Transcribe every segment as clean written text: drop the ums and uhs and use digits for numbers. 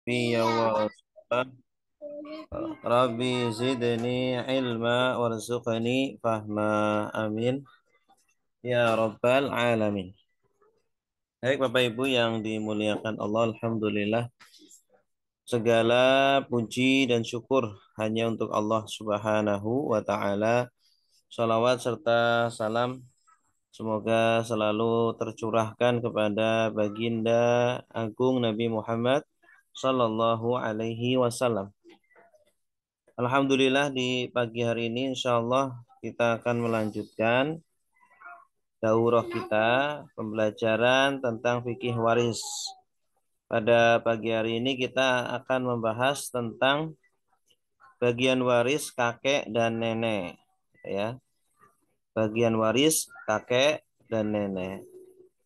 Ya Allah. Rabbi zidni ilma warzuqni fahma. Amin. Ya Rabbal Alamin. Baik Bapak Ibu yang dimuliakan Allah, Alhamdulillah. Segala puji dan syukur hanya untuk Allah Subhanahu wa Ta'ala. Salawat serta salam semoga selalu tercurahkan kepada baginda agung Nabi Muhammad Sallallahu Alaihi Wasallam. Alhamdulillah di pagi hari ini insya Allah kita akan melanjutkan daurah kita pembelajaran tentang fikih waris. Pada pagi hari ini kita akan membahas tentang bagian waris kakek dan nenek, ya. Bagian waris kakek dan nenek.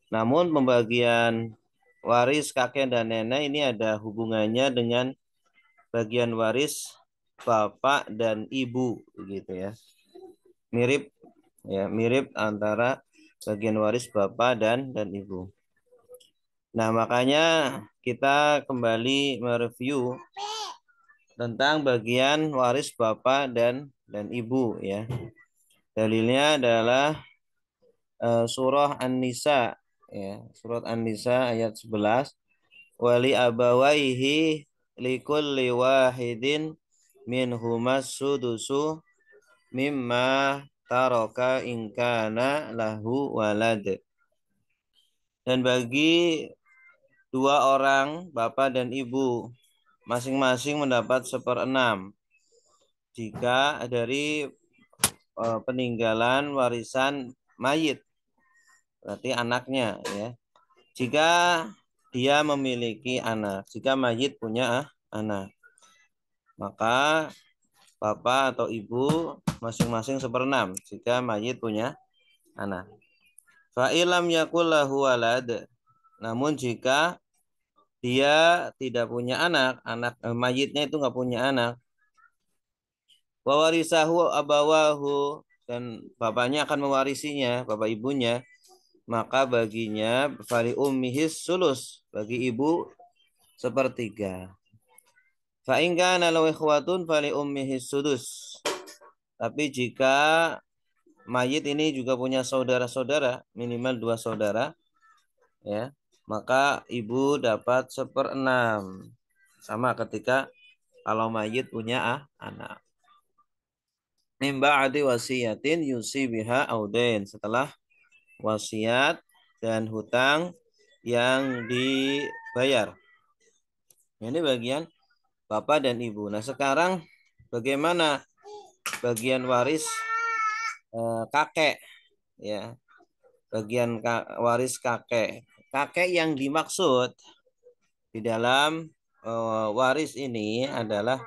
Namun pembagian waris kakek dan nenek ini ada hubungannya dengan bagian waris bapak dan ibu, gitu ya. Mirip, ya, mirip antara bagian waris bapak dan ibu. Nah, makanya kita kembali mereview tentang bagian waris bapak dan ibu, ya. Dalilnya adalah surah An-Nisa, ya, surat An-Nisa ayat 11. Wali abawaihi likulli wahidin minhumas sudusu mimma taraka ingkana lahu walad. Dan bagi dua orang, bapak dan ibu, masing-masing mendapat 1/6 jika dari peninggalan warisan mayit, berarti anaknya, ya. Jika dia memiliki anak, jika mayit punya anak, maka bapak atau ibu masing-masing 1/6 jika mayit punya anak. Fa'ilam yakullahu walad. Namun jika dia tidak punya anak, mayitnya itu nggak punya anak, wawarisahu abawahu, dan bapaknya akan mewarisinya, bapak ibunya, maka baginya fali ummihis sulus, bagi ibu 1/3. Fa in kana lahu ikhwatun fali ummihis sudus. Tapi jika mayit ini juga punya saudara-saudara, minimal 2 saudara, ya, maka ibu dapat 1/6. Sama ketika kalau mayit punya anak. Min ba'di wasiyatin yusi biha audain, setelah wasiat dan hutang yang dibayar. Ini bagian bapak dan ibu. Nah, sekarang bagaimana bagian waris kakek, ya. Bagian waris kakek. Kakek yang dimaksud di dalam waris ini adalah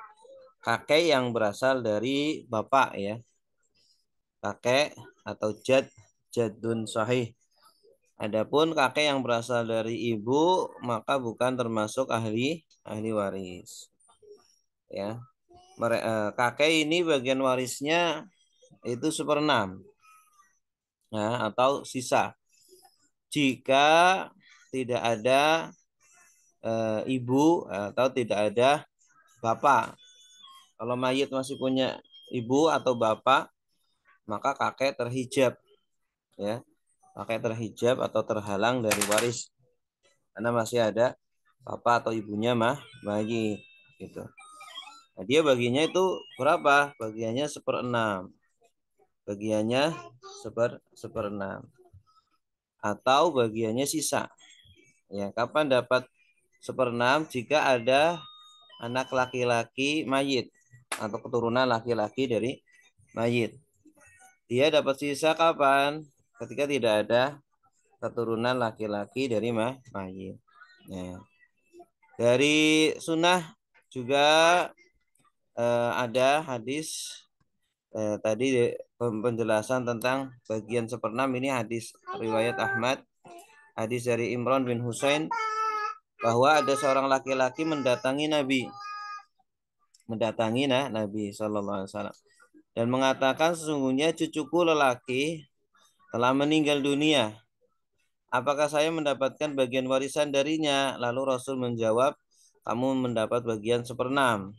kakek yang berasal dari bapak, ya. Kakek atau jadun sahih. Adapun kakek yang berasal dari ibu maka bukan termasuk ahli waris, ya. Kakek ini bagian warisnya itu 1/6, ya, atau sisa. Jika tidak ada ibu atau tidak ada bapak. Kalau mayit masih punya ibu atau bapak, maka kakek terhijab, ya. Kakek terhijab atau terhalang dari waris karena masih ada bapak atau ibunya mayit, gitu. Nah, dia baginya itu berapa? Bagiannya 1/6. Bagiannya 1/6. Atau bagiannya sisa. Ya, kapan dapat 1/6? Jika ada anak laki-laki mayit atau keturunan laki-laki dari mayit. Dia dapat sisa kapan? Ketika tidak ada keturunan laki-laki dari mayit. Ya. Dari sunnah juga ada hadis tadi penjelasan tentang bagian 1/6 ini, hadis riwayat Ahmad, hadis dari Imran bin Husain, bahwa ada seorang laki-laki mendatangi Nabi Sallallahu Alaihi Wasallam dan mengatakan, sesungguhnya cucuku lelaki telah meninggal dunia. Apakah saya mendapatkan bagian warisan darinya? Lalu Rasul menjawab, kamu mendapat bagian 1/6.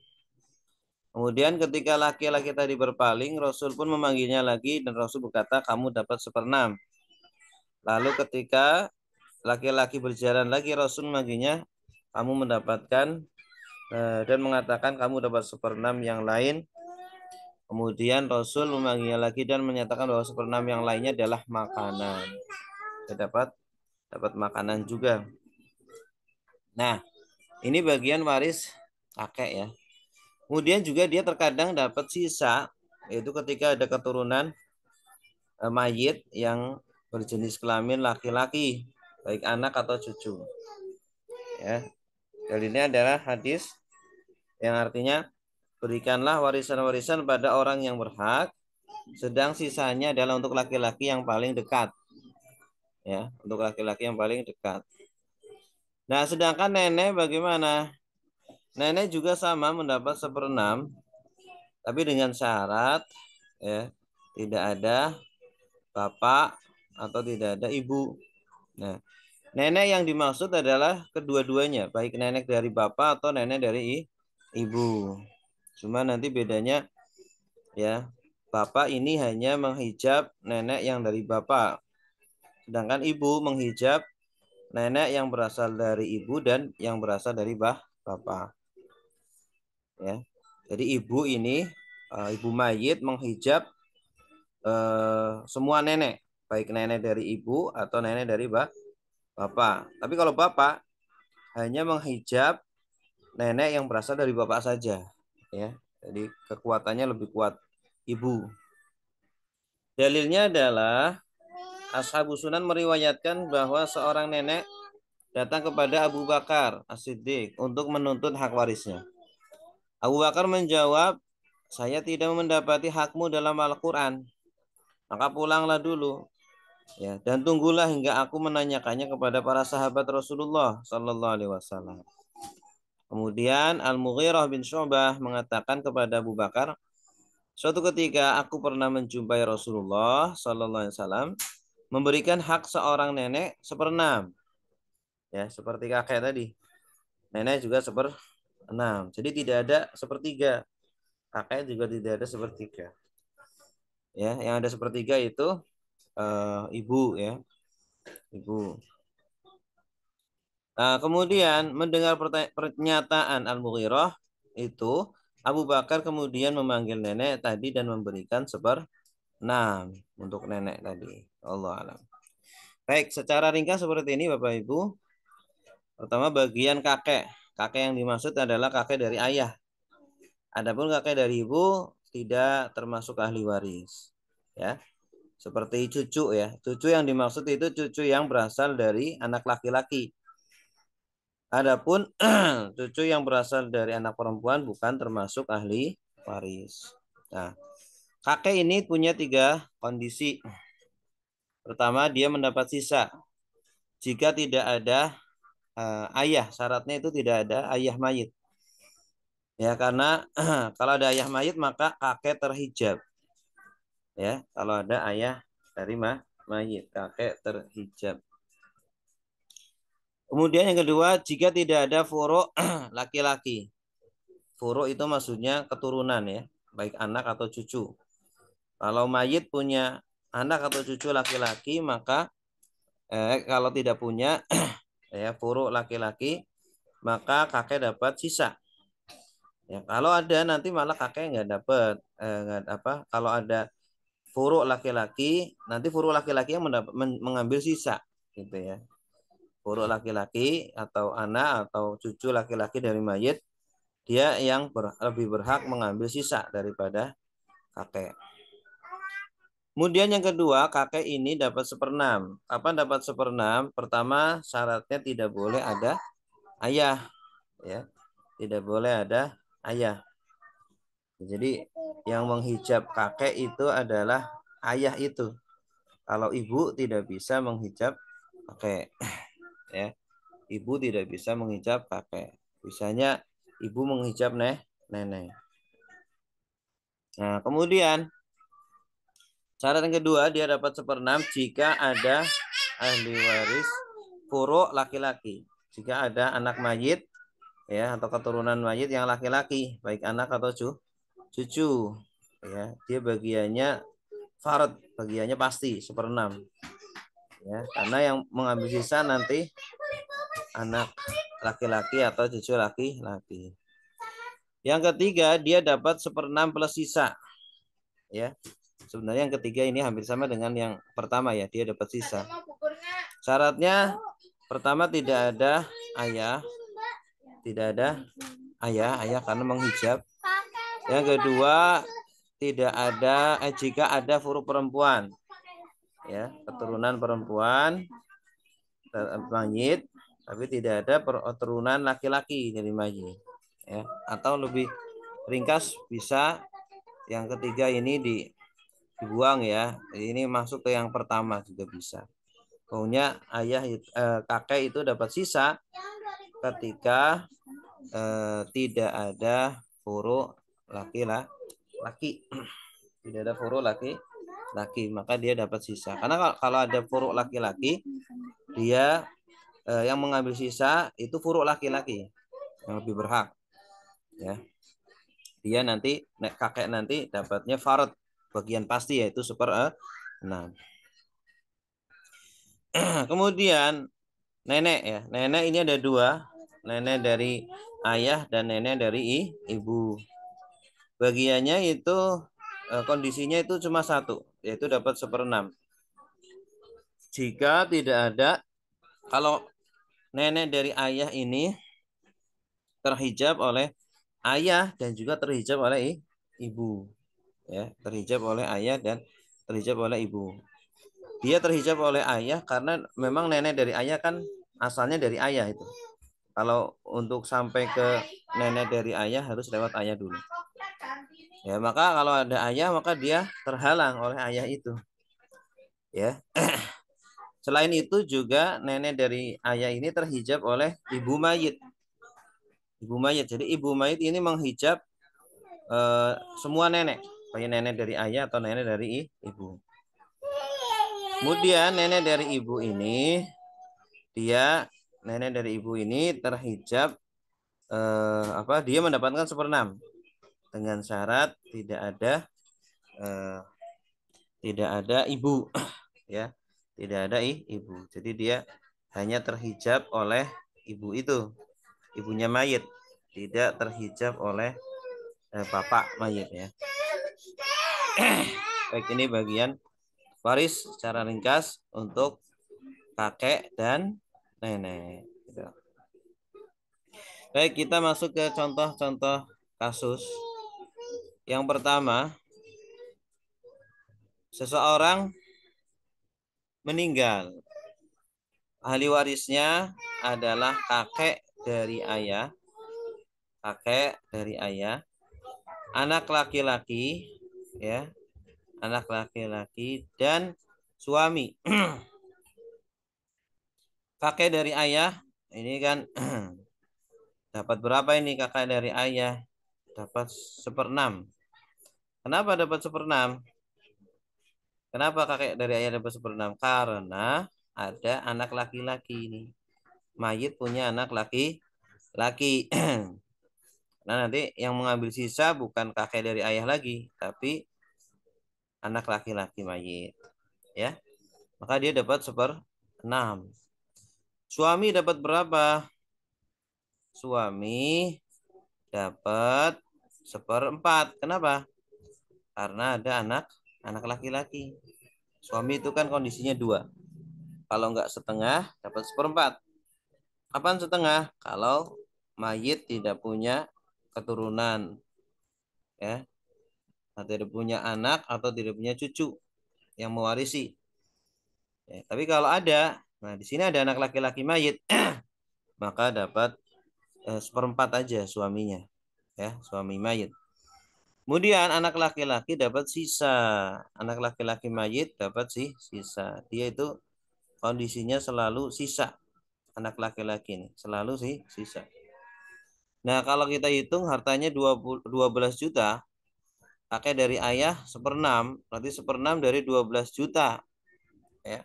Kemudian ketika laki-laki tadi berpaling, Rasul pun memanggilnya lagi dan Rasul berkata, kamu dapat 1/6. Lalu ketika laki-laki berjalan lagi, Rasul memanggilnya, kamu mendapatkan dan mengatakan kamu dapat 1/6 yang lain. Kemudian Rasul memanggilnya lagi dan menyatakan bahwa 1/6 yang lainnya adalah makanan. Dia dapat makanan juga. Nah, ini bagian waris kakek ya. Kemudian juga dia terkadang dapat sisa, yaitu ketika ada keturunan mayit yang berjenis kelamin laki-laki, baik anak atau cucu. Ya. Dan ini adalah hadis yang artinya berikanlah warisan-warisan pada orang yang berhak, sedang sisanya adalah untuk laki-laki yang paling dekat. Ya, untuk laki-laki yang paling dekat. Nah, sedangkan nenek bagaimana? Nenek juga sama mendapat 1/6, tapi dengan syarat ya, tidak ada bapak atau tidak ada ibu. Nah, nenek yang dimaksud adalah kedua-duanya, baik nenek dari bapak atau nenek dari ibu. Cuma nanti bedanya ya, bapak ini hanya menghijab nenek yang dari bapak, sedangkan ibu menghijab nenek yang berasal dari ibu dan yang berasal dari bapak. Ya, jadi ibu ini ibu mayit menghijab semua nenek, baik nenek dari ibu atau nenek dari bapak. Tapi kalau bapak hanya menghijab nenek yang berasal dari bapak saja, ya. Jadi kekuatannya lebih kuat ibu. Dalilnya adalah Ashabus Sunan meriwayatkan bahwa seorang nenek datang kepada Abu Bakar As-Siddiq untuk menuntut hak warisnya. Abu Bakar menjawab, saya tidak mendapati hakmu dalam Al-Quran. Maka pulanglah dulu, ya, dan tunggulah hingga aku menanyakannya kepada para sahabat Rasulullah Sallallahu Alaihi Wasallam. Kemudian Al-Mughirah bin Syu'bah mengatakan kepada Abu Bakar, suatu ketika aku pernah menjumpai Rasulullah Sallallahu Alaihi Wasallam memberikan hak seorang nenek 1/6, ya, seperti kakek tadi. Nenek juga 1/6. Jadi tidak ada 1/3. Kakek juga tidak ada 1/3. Ya, yang ada 1/3 itu ibu ya, ibu. Nah, kemudian mendengar pernyataan Al-Mughirah itu, Abu Bakar kemudian memanggil nenek tadi dan memberikan 1/6 untuk nenek tadi. Allah alam. Baik, secara ringkas seperti ini Bapak Ibu. Pertama bagian kakek. Kakek yang dimaksud adalah kakek dari ayah. Adapun kakek dari ibu tidak termasuk ahli waris. Ya. Seperti cucu ya. Cucu yang dimaksud itu cucu yang berasal dari anak laki-laki. Adapun cucu yang berasal dari anak perempuan bukan termasuk ahli waris. Nah, kakek ini punya 3 kondisi. Pertama, dia mendapat sisa. Jika tidak ada ayah, syaratnya itu tidak ada ayah mayit. Ya, karena kalau ada ayah mayit maka kakek terhijab. Ya, kalau ada ayah dari mayit, kakek terhijab. Kemudian yang kedua, jika tidak ada furu' laki-laki. Furu' itu maksudnya keturunan ya, baik anak atau cucu. Kalau mayit punya anak atau cucu laki-laki, maka kalau tidak punya ya furu' laki-laki, maka kakek dapat sisa. Ya, kalau ada nanti malah kakek nggak dapat kalau ada furu' laki-laki, nanti furu' laki-laki yang mengambil sisa gitu ya. Furu' laki-laki atau anak atau cucu laki-laki dari mayit, dia yang lebih berhak mengambil sisa daripada kakek. Kemudian yang kedua, kakek ini dapat 1/6. Kapan dapat 1/6? Pertama, syaratnya tidak boleh ada ayah, ya, tidak boleh ada ayah. Jadi yang menghijab kakek itu adalah ayah itu. Kalau ibu tidak bisa menghijab kakek, ya, ibu tidak bisa menghijab kakek. Bisanya ibu menghijab nenek. Nah, kemudian syarat yang kedua, dia dapat 1/6 jika ada ahli waris furu' laki-laki. Jika ada anak mayit ya, atau keturunan mayit yang laki-laki, baik anak atau cucu, ya, dia bagiannya farad, bagiannya pasti seperenam, ya, karena yang mengambil sisa nanti anak laki-laki atau cucu laki-laki. Yang ketiga, dia dapat seperenam plus sisa, ya. Sebenarnya yang ketiga ini hampir sama dengan yang pertama, ya, dia dapat sisa. Syaratnya pertama tidak ada ayah, ayah karena menghijab. Yang kedua, tidak ada jika ada furuk perempuan, ya, keturunan perempuan mayit, tapi tidak ada keturunan laki-laki dari mayit, ya. Atau lebih ringkas bisa yang ketiga ini dibuang, ya. Ini masuk ke yang pertama juga bisa. Pokoknya kakek itu dapat sisa ketika tidak ada furuk laki-laki. Tidak ada furuk laki-laki, maka dia dapat sisa. Karena kalau ada furuk laki-laki, dia yang mengambil sisa itu furuk laki-laki yang lebih berhak, ya. Dia nanti kakek nanti dapatnya farad, bagian pasti, yaitu 1/6. Kemudian nenek, ya. Nenek ini ada dua, nenek dari ayah dan nenek dari ibu. Bagiannya itu kondisinya itu cuma satu, yaitu dapat 1/6. Jika tidak ada, kalau nenek dari ayah ini terhijab oleh ayah dan juga terhijab oleh ibu, ya, terhijab oleh ayah dan terhijab oleh ibu. Dia terhijab oleh ayah karena memang nenek dari ayah kan asalnya dari ayah itu. Kalau untuk sampai ke nenek dari ayah harus lewat ayah dulu. Ya, maka kalau ada ayah maka dia terhalang oleh ayah itu. Ya. Selain itu juga nenek dari ayah ini terhijab oleh ibu mayit. Ibu mayit. Jadi ibu mayit ini menghijab semua nenek, baik nenek dari ayah atau nenek dari ibu. Kemudian nenek dari ibu ini, nenek dari ibu ini terhijab dia mendapatkan 1/6 dengan syarat tidak ada ibu, ya, tidak ada ibu. Jadi dia hanya terhijab oleh ibu itu, ibunya mayit, tidak terhijab oleh bapak mayit, ya. Baik, ini bagian waris secara ringkas untuk kakek dan nenek. Baik, kita masuk ke contoh-contoh kasus. Yang pertama, seseorang meninggal. Ahli warisnya adalah kakek dari ayah, anak laki-laki, ya, anak laki-laki dan suami. Kakek dari ayah ini kan dapat berapa ini kakek dari ayah? Dapat 1/6. Kenapa dapat 1/6? Kenapa kakek dari ayah dapat 1/6? Karena ada anak laki-laki ini. Mayit punya anak laki-laki. Nah, nanti yang mengambil sisa bukan kakek dari ayah lagi, tapi anak laki-laki mayit, ya. Maka dia dapat 1/6. Suami dapat berapa? Suami dapat 1/4. Kenapa? Karena ada anak laki-laki. Suami itu kan kondisinya 2. Kalau enggak setengah dapat 1/4. Kapan setengah? Kalau mayit tidak punya keturunan, ya, atau tidak punya anak atau tidak punya cucu yang mewarisi. Ya, tapi kalau ada, nah di sini ada anak laki-laki mayit, maka dapat 1/4 aja suaminya, ya, suami mayit. Kemudian anak laki-laki dapat sisa, anak laki-laki mayit dapat sisa. Dia itu kondisinya selalu sisa, anak laki-laki ini selalu sisa. Nah, kalau kita hitung hartanya 12 juta, kakek dari ayah 1/6, berarti 1/6 dari 12 juta. Ya.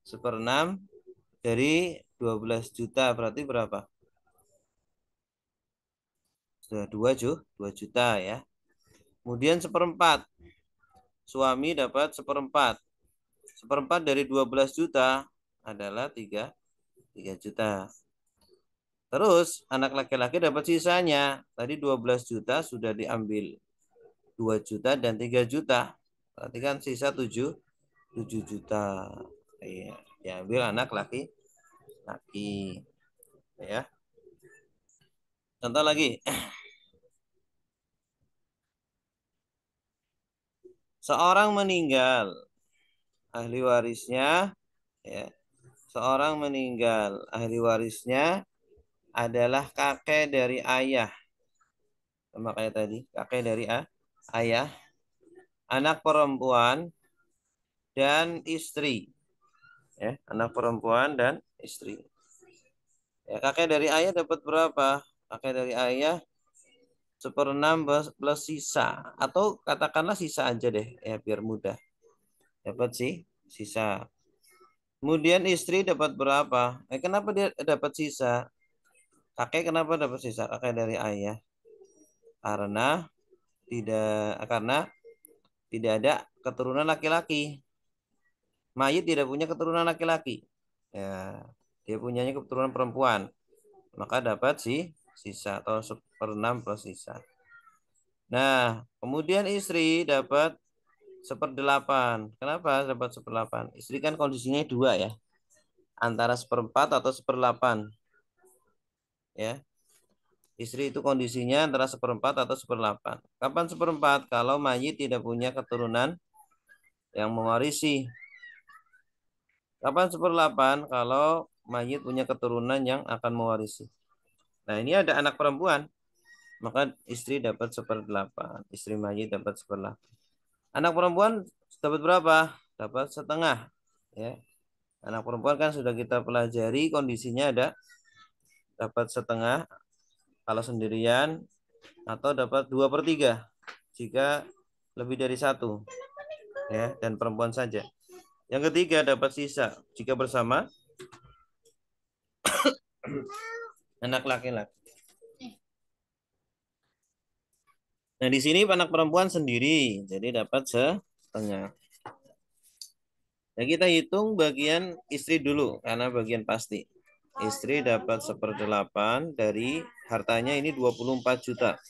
1/6 dari 12 juta berarti berapa? Sudah 2 juta ya. Kemudian seperempat. Suami dapat seperempat. Seperempat dari 12 juta adalah 3 juta. Terus anak laki-laki dapat sisanya. Tadi 12 juta sudah diambil 2 juta dan 3 juta. Berarti kan sisa 7 juta. Iya, diambil anak laki-laki. Ya. Contoh lagi. Seorang meninggal, ahli warisnya ya. Seorang meninggal, ahli warisnya adalah kakek dari ayah. Sama kayak tadi, kakek dari ayah, anak perempuan dan istri. Ya, anak perempuan dan istri. Ya, kakek dari ayah dapat berapa? Kakek dari ayah 1/6 plus sisa. Atau katakanlah sisa aja deh, ya biar mudah. Dapat sih sisa. Kemudian istri dapat berapa? Kenapa dia dapat sisa? Kakek kenapa dapat sisa? Kakek dari ayah. Karena karena tidak ada keturunan laki-laki. Mayit tidak punya keturunan laki-laki. Ya, dia punyanya keturunan perempuan. Maka dapat sisa atau 1/6 plus sisa. Nah, kemudian istri dapat 1/8. Kenapa dapat 1/8? Istri kan kondisinya 2 ya. Antara 1/4 atau 1/8. Ya. Istri itu kondisinya antara 1/4 atau 1/8. Kapan 1/4? Kalau mayit tidak punya keturunan yang mewarisi. Kapan 1/8? Kalau mayit punya keturunan yang akan mewarisi. Nah, ini ada anak perempuan. Maka istri dapat 1/8. Istri mayit dapat 1/8. Anak perempuan dapat berapa? Dapat setengah. Ya. Anak perempuan kan sudah kita pelajari kondisinya ada dapat setengah kalau sendirian atau dapat 2/3 jika lebih dari 1 ya, dan perempuan saja. Yang ketiga dapat sisa jika bersama anak laki-laki. Nah, di sini anak perempuan sendiri, jadi dapat setengah. Nah, kita hitung bagian istri dulu karena bagian pasti. Istri dapat 1/8 dari hartanya ini 24 juta.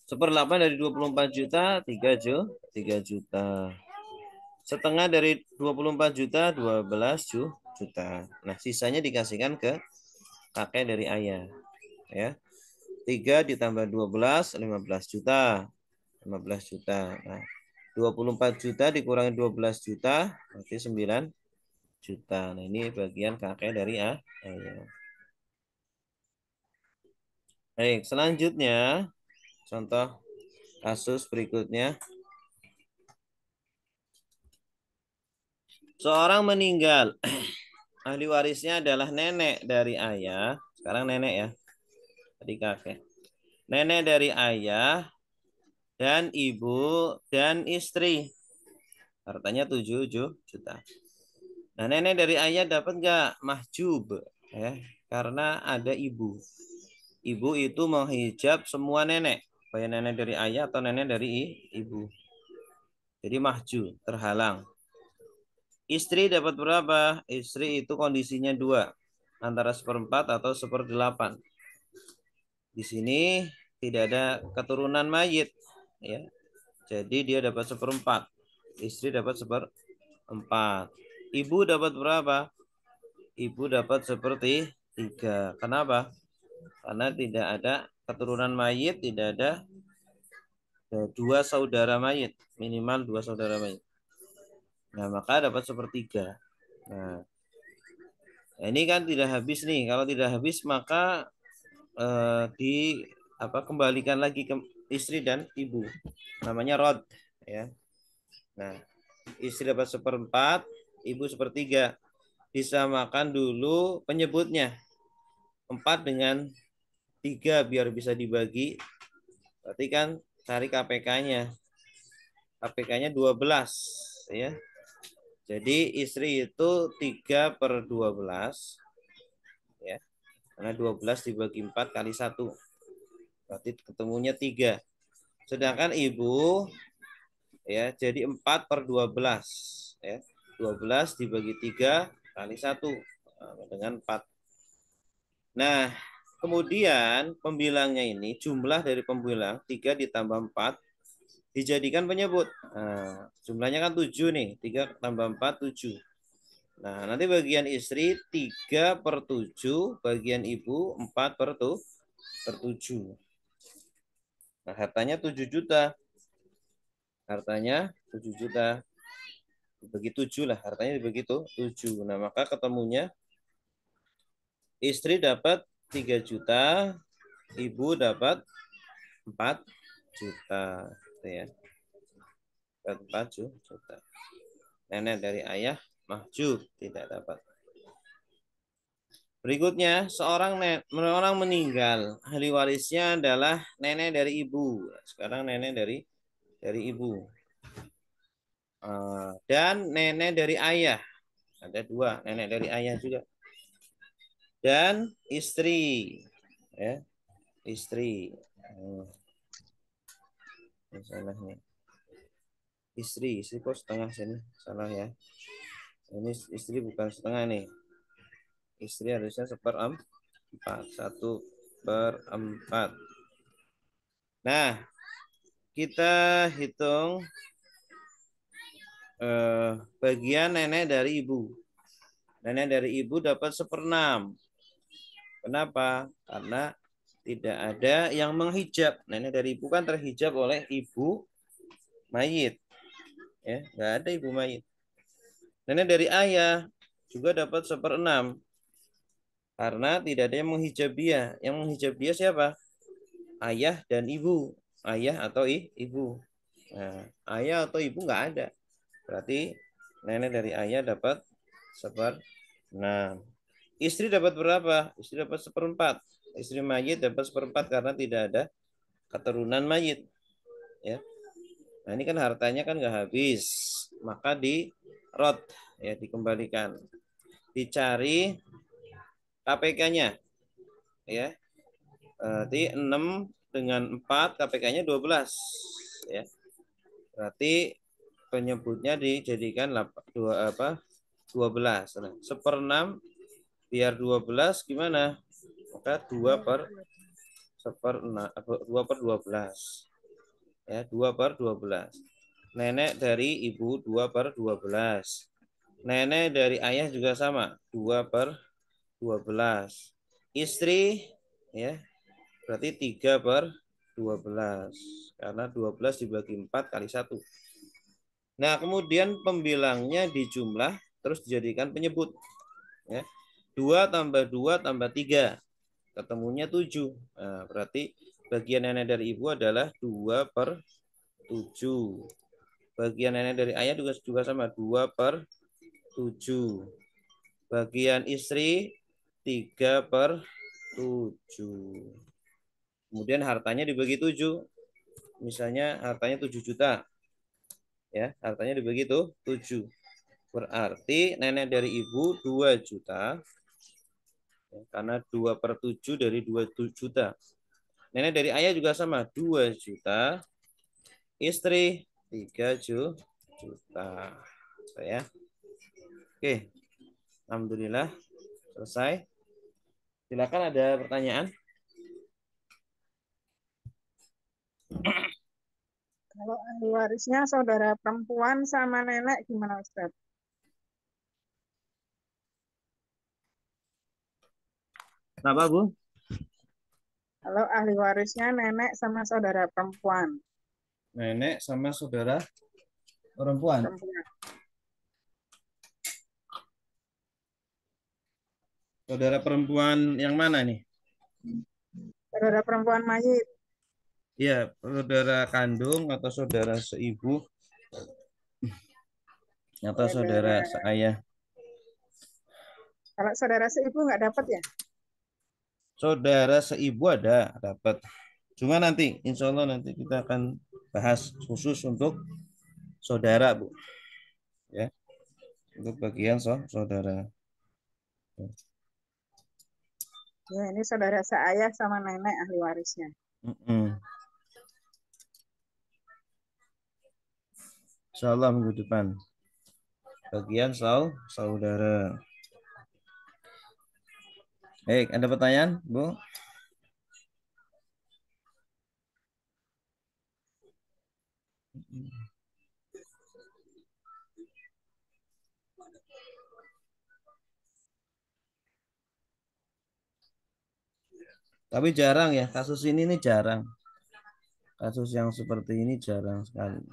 1/8 dari 24 juta 3 juta. Setengah dari 24 juta 12 juta. Nah, sisanya dikasihkan ke kakek dari ayah. Ya. 3 ditambah 12 15 juta. 15 juta. Nah, 24 juta dikurangi 12 juta berarti 9 juta. Nah, ini bagian kakek dari ayah. Baik, selanjutnya contoh kasus berikutnya. Seorang meninggal. Ahli warisnya adalah nenek dari ayah. Sekarang nenek ya. Tadi kakek. Nenek dari ayah dan ibu dan istri. Hartanya 7 juta. Nah, nenek dari ayah dapat nggak mahjub? Ya, karena ada ibu. Ibu itu menghijab semua nenek. Baik nenek dari ayah atau nenek dari ibu. Jadi mahjub, terhalang. Istri dapat berapa? Istri itu kondisinya 2. Antara 1/4 atau 1/8. Di sini tidak ada keturunan mayit. Ya. Jadi dia dapat 1/4. Istri dapat 1/4. Ibu dapat berapa? Ibu dapat 1/3. Kenapa? Karena tidak ada keturunan mayit, tidak ada 2 saudara mayit. Minimal 2 saudara mayit. Nah, maka dapat 1/3. Nah, ini kan tidak habis nih. Kalau tidak habis maka kembalikan lagi ke istri dan ibu. Namanya rod ya. Nah, istri dapat 1/4, ibu 1/3. Disamakan dulu penyebutnya. 4 dengan 3 biar bisa dibagi. Berarti kan cari KPK-nya. KPK-nya 12 ya. Jadi istri itu 3/12 ya. Karena 12 dibagi 4 kali 1. Berarti ketemunya 3. Sedangkan ibu ya jadi 4/12 ya. 12 dibagi 3 kali 1 dengan 4. Nah, kemudian pembilangnya ini jumlah dari pembilang 3 ditambah 4 dijadikan penyebut. Nah, jumlahnya kan 7 nih. 3 tambah 4 7. Nah, nanti bagian istri 3/7, bagian ibu 4/7. Nah, hartanya 7 juta. Hartanya 7 juta. Dibagi 7 lah, hartanya dibagi 7. Nah, maka ketemunya istri dapat 3 juta, ibu dapat 4 juta. Gitu ya. 4 juta. Nenek dari ayah mahjub tidak dapat. Berikutnya, orang meninggal. Ahli warisnya adalah nenek dari ibu. Sekarang nenek dari ibu. Dan nenek dari ayah. Ada 2, nenek dari ayah juga. Dan istri. Ya, istri. Salahnya. Istri kok setengah sini. Salah ya. Ini istri bukan setengah nih. Istri harusnya 1/4. 1/4. Nah, kita hitung bagian nenek dari ibu. Nenek dari ibu dapat 1/6. Kenapa? Karena tidak ada yang menghijab. Nenek dari ibu kan terhijab oleh ibu mayit. Ya, nggak ada ibu mayit. Nenek dari ayah juga dapat 1/6. Karena tidak ada yang menghijab dia. Yang menghijab dia siapa? Ayah dan ibu. Ayah atau ibu. Nah, ayah atau ibu nggak ada. Berarti nenek dari ayah dapat 1/6. Istri dapat berapa? Istri dapat 1/4. Istri mayit dapat 1/4 karena tidak ada keturunan mayit. Ya. Nah, ini kan hartanya kan nggak habis. Maka ya dikembalikan. Dicari KPK-nya. Ya. Berarti 6 dengan 4 KPK-nya 12. Ya. Berarti penyebutnya dijadikan 12. Nah, 1/6 biar 12 gimana? Maka 2/12. Ya, 2/12. Nenek dari ibu 2/12. Nenek dari ayah juga sama, 2/12. Istri ya, berarti 3/12. Karena 12 dibagi 4 kali 1. Nah, kemudian pembilangnya dijumlah terus dijadikan penyebut. Ya. 2 tambah 2 tambah 3. Ketemunya 7. Nah, berarti bagian nenek dari ibu adalah 2/7. Bagian nenek dari ayah juga sama, 2/7. Bagian istri 3/7. Kemudian hartanya dibagi 7. Misalnya hartanya 7 juta. Ya, hartanya dibagi 7. Berarti nenek dari ibu 2 juta. Ya, karena 2/7 dari 2 juta. Nenek dari ayah juga sama, 2 juta. Istri 3 juta. Ya. Oke. Alhamdulillah selesai. Silakan ada pertanyaan. Kalau ahli warisnya saudara perempuan sama nenek gimana Ustaz? Kenapa, Bu? Kalau ahli warisnya nenek sama saudara perempuan. Nenek sama saudara perempuan. Perempuan. Saudara perempuan yang mana nih? Saudara perempuan mayit. Iya, saudara kandung atau saudara seibu atau saudara Saudara, seayah. kalau saudara seibu nggak dapat ya? Saudara seibu ada, dapat. Cuma nanti, insya Allah nanti kita akan bahas khusus untuk saudara, Bu. Ya, untuk bagian saudara. Ya, ini saudara seayah sama nenek ahli warisnya. Mm-mm. Insyaallah minggu depan. Bagian saudara. Baik, ada pertanyaan, Bu? Tapi jarang ya, kasus ini nih jarang. Kasus yang seperti ini jarang sekali.